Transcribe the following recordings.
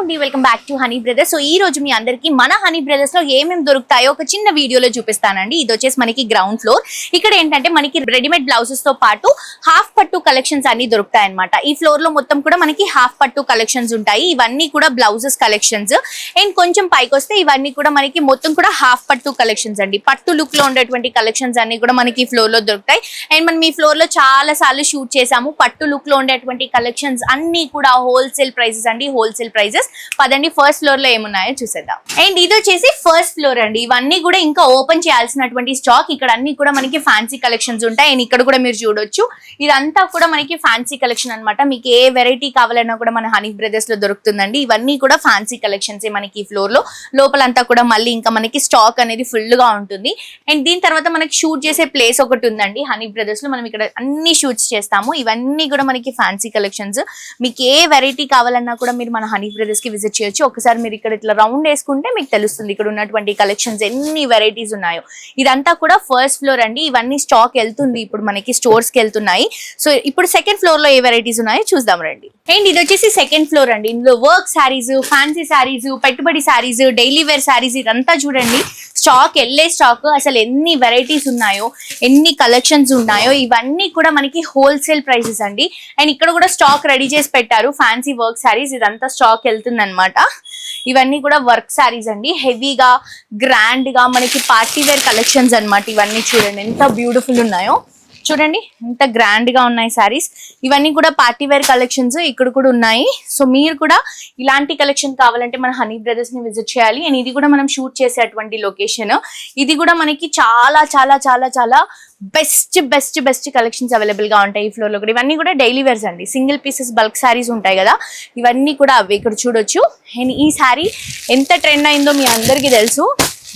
అండి, welcome back to honey brothers. So ఈ రోజు మీ అందరికి మన హనీ బ్రదర్స్ లో ఏమేమి దొరుకుతాయో ఒక చిన్న వీడియోలో చూపిస్తానండి. ఇది వచ్చేసి మనకి గ్రౌండ్ ఫ్లోర్. ఇక్కడ ఏంటంటే మనకి రెడీమేడ్ బ్లౌజెస్ తో పాటు హాఫ్ పట్టు కలెక్షన్స్ అన్ని దొరుకుతాయి అనమాట. ఈ ఫ్లోర్ లో మొత్తం కూడా మనకి హాఫ్ పట్టు కలెక్షన్స్ ఉంటాయి. ఇవన్నీ కూడా బ్లౌజెస్ కలెక్షన్స్. అండ్ కొంచెం పైకి వస్తే ఇవన్నీ కూడా మనకి మొత్తం కూడా హాఫ్ పట్టు కలెక్షన్స్ అండి. పట్టు లుక్ లో ఉండేటువంటి కలెక్షన్స్ అన్ని కూడా మనకి ఫ్లోర్ లో దొరుకుతాయి. అండ్ మనం ఈ ఫ్లోర్ లో చాలా సార్లు షూట్ చేసాము. పట్టు లుక్ లో ఉండేటువంటి కలెక్షన్స్ అన్ని కూడా హోల్సేల్ ప్రైసెస్ అండి. హోల్సేల్ ప్రైజెస్ పదండి ఫస్ట్ ఫ్లోర్ లో ఏమున్నాయో చూసేద్దాం. అండ్ ఇది వచ్చేసి ఫస్ట్ ఫ్లోర్ అండి. ఇవన్నీ కూడా ఇంకా ఓపెన్ చేయాల్సినటువంటి స్టాక్. ఇక్కడ అన్ని కూడా మనకి ఫ్యాన్సీ కలెక్షన్స్ ఉంటాయి. అండ్ ఇక్కడ కూడా మీరు చూడొచ్చు, ఇదంతా కూడా మనకి ఫ్యాన్సీ కలెక్షన్ అనమాట. మీకు ఏ వెరైటీ కావాలన్నా కూడా మన హనీ బ్రదర్స్ లో దొరుకుతుందండి. ఇవన్నీ కూడా ఫ్యాన్సీ కలెక్షన్స్ మనకి ఈ ఫ్లోర్ లో. లోపలంతా కూడా మళ్ళీ ఇంకా మనకి స్టాక్ అనేది ఫుల్ గా ఉంటుంది. అండ్ దీని తర్వాత మనకి షూట్ చేసే ప్లేస్ ఒకటి ఉందండి హనీ బ్రదర్స్ లో. మనం ఇక్కడ అన్ని షూట్స్ చేస్తాము. ఇవన్నీ కూడా మనకి ఫ్యాన్సీ కలెక్షన్స్. మీకు ఏ వెరైటీ కావాలన్నా కూడా మీరు మన హనీ బ్రదర్స్ కి విజిట్ చేయొచ్చు. ఒకసారి మీరు ఇక్కడ ఇట్లా రౌండ్ వేసుకుంటే మీకు తెలుస్తుంది ఇక్కడ ఉన్నటువంటి కలెక్షన్స్ ఎన్ని వెరైటీస్ ఉన్నాయో. ఇదంతా కూడా ఫస్ట్ ఫ్లోర్ అండి. ఇవన్నీ స్టాక్ వెళ్తుంది ఇప్పుడు మనకి స్టోర్స్ కి వెళ్తున్నాయి. సో ఇప్పుడు సెకండ్ ఫ్లోర్ లో ఏ వెరైటీస్ ఉన్నాయో చూద్దాం రండి. అండ్ ఇది వచ్చేసి సెకండ్ ఫ్లోర్ అండి. ఇందులో వర్క్ శారీస్, ఫ్యాన్సీ శారీస్, పెట్టుబడి శారీస్, డైలీ వేర్ శారీస్ ఇదంతా చూడండి. స్టాక్ వెళ్ళే స్టాక్. అసలు ఎన్ని వెరైటీస్ ఉన్నాయో, ఎన్ని కలెక్షన్స్ ఉన్నాయో ఇవన్నీ కూడా మనకి హోల్సేల్ ప్రైసెస్ అండి. అండ్ ఇక్కడ కూడా స్టాక్ రెడీ చేసి పెట్టారు. ఫ్యాన్సీ వర్క్ శారీస్ ఇదంతా స్టాక్ వెళ్తుంది అనమాట. ఇవన్నీ కూడా వర్క్ శారీస్ అండి. హెవీగా గ్రాండ్ గా మనకి పార్టీ వేర్ కలెక్షన్స్ అనమాట. ఇవన్నీ చూడండి ఎంత బ్యూటిఫుల్ ఉన్నాయో. చూడండి ఎంత గ్రాండ్ గా ఉన్నాయి శారీస్. ఇవన్నీ కూడా పార్టీ వేర్ కలెక్షన్స్ ఇక్కడ కూడా ఉన్నాయి. సో మీరు కూడా ఇలాంటి కలెక్షన్ కావాలంటే మన హనీ బ్రదర్స్ ని విజిట్ చేయాలి. అండ్ ఇది కూడా మనం షూట్ చేసేటువంటి లొకేషన్. ఇది కూడా మనకి చాలా చాలా చాలా చాలా best best best collections available గా ఉంటాయి ఈ ఫ్లోర్ లో కూడా. ఇవన్నీ కూడా డైలీ వేర్స్ అండి. సింగిల్ పీసెస్ బల్క్ శారీస్ ఉంటాయి కదా, ఇవన్నీ కూడా అవి ఇక్కడ చూడొచ్చు. అండ్ ఈ శారీ ఎంత ట్రెండ్ అయిందో మీ అందరికీ తెలుసు.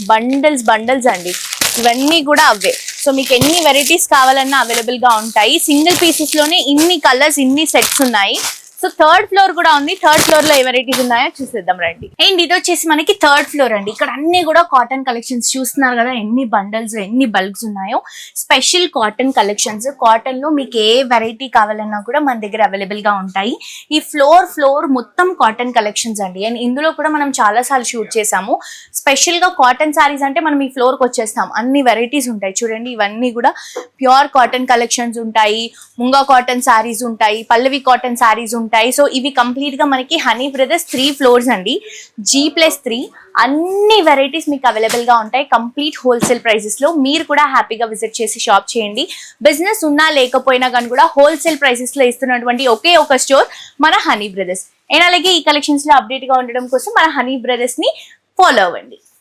బండల్స్ బండల్స్ అండి. ఇవన్నీ కూడా అవే. సో మీకు ఎన్ని వెరైటీస్ కావాలన్నా అవైలబుల్ గా ఉంటాయి. సింగిల్ పీసెస్ లోనే ఇన్ని కలర్స్, ఇన్ని సెట్స్ ఉన్నాయి. సో థర్డ్ ఫ్లోర్ కూడా ఉంది. థర్డ్ ఫ్లోర్ లో ఏ వెరైటీస్ ఉన్నాయో చూసేద్దాం రండి. అండ్ ఇది వచ్చేసి మనకి థర్డ్ ఫ్లోర్ అండి. ఇక్కడ అన్ని కూడా కాటన్ కలెక్షన్స్ చూస్తున్నారు కదా, ఎన్ని బండల్స్, ఎన్ని బల్క్స్ ఉన్నాయో. Special cotton collections. కాటన్ లో మీకు ఏ వెరైటీ కావాలన్నా కూడా మన దగ్గర అవైలబుల్ గా ఉంటాయి. ఈ ఫ్లోర్ మొత్తం కాటన్ కలెక్షన్స్ అండి. అండ్ ఇందులో కూడా మనం చాలా సార్లు షూట్ చేసాము. స్పెషల్ గా కాటన్ శారీస్ అంటే మనం ఈ ఫ్లోర్ కి వచ్చేస్తాం. అన్ని వెరైటీస్ ఉంటాయి చూడండి. ఇవన్నీ కూడా ప్యూర్ కాటన్ కలెక్షన్స్ ఉంటాయి. ముంగా కాటన్ శారీస్ ఉంటాయి. పల్లవి కాటన్ శారీస్ ఉంటాయి. సో ఇవి కంప్లీట్ గా మనకి హనీ బ్రదర్స్ 3 ఫ్లోర్స్ అండి. G+3 అన్ని వెరైటీస్ మీకు అవైలబుల్ గా ఉంటాయి. కంప్లీట్ హోల్సేల్ ప్రైసెస్ లో. మీరు కూడా హ్యాపీగా విజిట్ చేసి షాప్ చేయండి. బిజినెస్ ఉన్నా లేకపోయినా కానీ కూడా హోల్సేల్ ప్రైసెస్ లో ఇస్తున్నటువంటి ఒకే ఒక స్టోర్ మన హనీ బ్రదర్స్. అండ్ అలాగే ఈ కలెక్షన్స్ లో అప్డేట్ గా ఉండడం కోసం మన హనీ బ్రదర్స్ ని ఫాలో అవ్వండి.